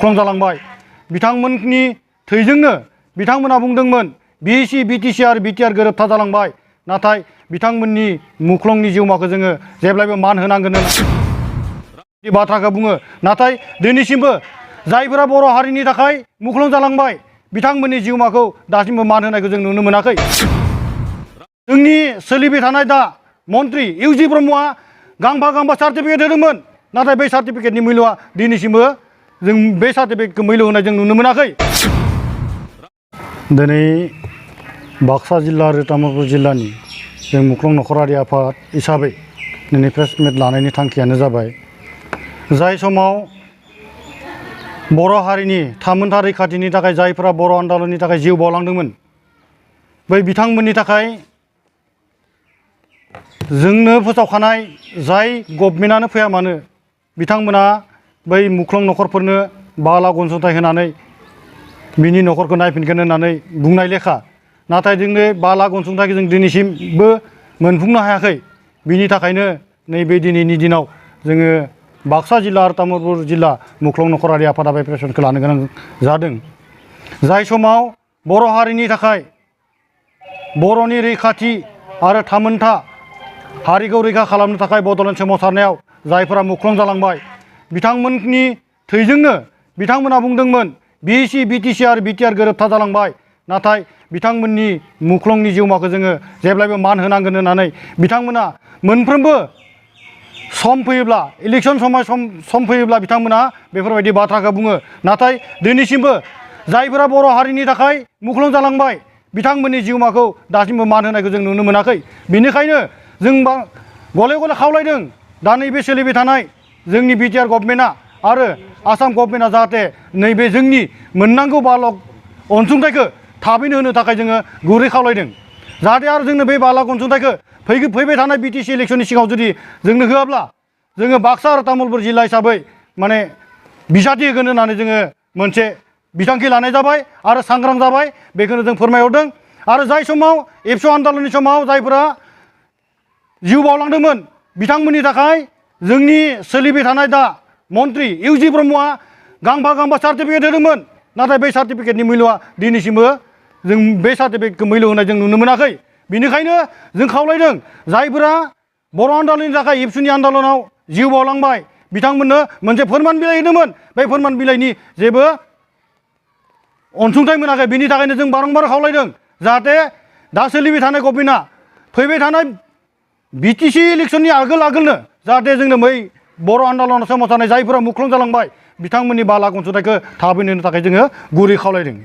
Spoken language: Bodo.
मुख्लं जालांबाय बिथांमोननि थैजोंनो बिथांमोना बुंदोंमोन बिसि बिटिसि आरो बिटिआर गोरोबथा जालांबाय नाथाय बिथांमोननि मुख्लंनि जिउमाखौ जोङो जेब्लायबो मान होनांगोन बे बाथ्राखौ बुङो नाथाय दिनैसिमबो जायफोरा बर' हारिनि थाखाय मुख्लं जालांबाय बिथांमोननि जिउमाखौ दासिमबो मान होनायखौ जों नुनो मोनाखै जोंनि सोलिबाय थानाय दा मन्त्रि इउजि ब्रह्मआ गांफा सार्टिफिकेट होदोंमोन नाथाय बे सार्टिफिकेटनि मुल्यआ दिनैसिमबो जों बे सार्टिफिकेटखौ मुल्य होनाय जों नुनो मोनाखै दिनै बाक्सा जिल्ला आरो तामुलपुर जिल्लानि जों मुख्लं नखरारि आफाद हिसाबै दिनै प्रेस मिट लानायनि थांखियानो जाबाय जाय समाव बर' हारिनि थामोनथा रैखाथिनि थाखाय जायफोरा बर' आन्दलननि थाखाय जिउ बावलांदोंमोन बै बिथांमोननि थाखाय जोंनो फोसावखानाय जाय गभर्नमेन्टआनो फैया मानो बिथांमोना बै मुख्लं नखरफोरनो 5 लाख अनसुंथाइ होनानै बिनि नखरखौ नायफिनगोन होननानै बुंनाय लेखा नाथाय जोंनो 5 लाख अनसुंथाइखौ जों दिनैसिमबो मोनफुंनो हायाखै बिनि थाखायनो नैबे दिनैनि दिनाव जोङो बाक्सा जिल्ला आरो तामुलपुर जिल्ला मुख्लं नखरारि आफादा बे प्रेसखौ लानो गोनां जादों जाय समाव बर' हारिनि थाखाय बर'नि रैखाथि आरो थामोनथा हारिखौ रैखा खालामनो थाखाय बड'लेण्ड सोमावसारनायाव जायफोरा मुख्लं जालांबाय बिथांमोननि थैजोंनो बिथांमोना बुंदोंमोन बिसि बिटिसि आरो बिटिआर गोरोबथा जालांबाय नाथाय बिथांमोननि मुख्लंनि जिउमाखौ जोङो जेब्लायबो मान होनांगोन होननानै बिथांमोना मोनफ्रोमबो सम फैयोब्ला इलेक्सन सम फैयोब्ला बिथांमोना बेफोरबायदि बाथ्राखौ बुङो नाथाय दिनैसिमबो जायफोरा बर' हारिनि थाखाय मुख्लं जालांबाय बिथांमोननि जिउमाखौ दासिमबो मान होनायखौ जों नुनो मोनाखै बेनिखायनो जों गले गले खावलायदों दा नैबे सोलिबाय थानाय जोंनि बिटिआर गभर्नमेन्टआ आरो आसाम गभर्नमेन्टआ जाहाथे नैबे जोंनि मोननांगौ 5 लाख अनसुंथाइखौ थाबैनो होनो थाखाय जोङो गुरै खावलायदों जाहाथे आरो जोंनो बे 5 लाख अनसुंथाइखौ फैबाय थानाय बिटिसि इलेक्सननि सिगाङाव जुदि जोंनो होआब्ला जोङो बाक्सा आरो तामुलपुर जिल्ला हिसाबै माने बिसाथि होगोन होननानै जोङो मोनसे बिथांखि लानाय जाबाय आरो सांग्रां जाबाय बेखौनो जों फोरमायहरदों आरो जाय समाव एबसु आन्दलननि समाव जायफोरा जिउ बावलांदोंमोन बिथांमोननि थाखाय जोंनि सोलिबाय थानाय दा मन्त्रि इउजि ब्रह्मआ गांफा सार्टिफिकेट होदोंमोन नाथाय बे सार्टिफिकेटनि मुल्यआ दिनैसिमबो जों बे सार्टिफिकेटखौ मुल्य होनाय जों नुनो मोनाखै बेनिखायनो जों खावलायदों जायफोरा बर' आन्दलननि थाखाय एबसुनि आन्दलनाव जिउ बावलांबाय बिथांमोननो मोनसे फोरमान बिलाइ होदोंमोन बे फोरमान बिलाइनि जेबो अनसुंथाइ मोनाखै बिनि थाखायनो जों बारंबार खावलायदों जाहाथे दा सोलिबाय थानाय गभर्नमेन्टआ फैबाय थानाय बिटिसि इलेक्सननि आगोलनो जाहाथे जोंनो बै बर' आन्दलनाव सोमावसारनाय जायफोरा मुख्लं जालांबाय बिथांमोननि 5 लाख अनसुंथाइखौ थाबैनो होनो थाखाय जोङो गुरै खावलायदों।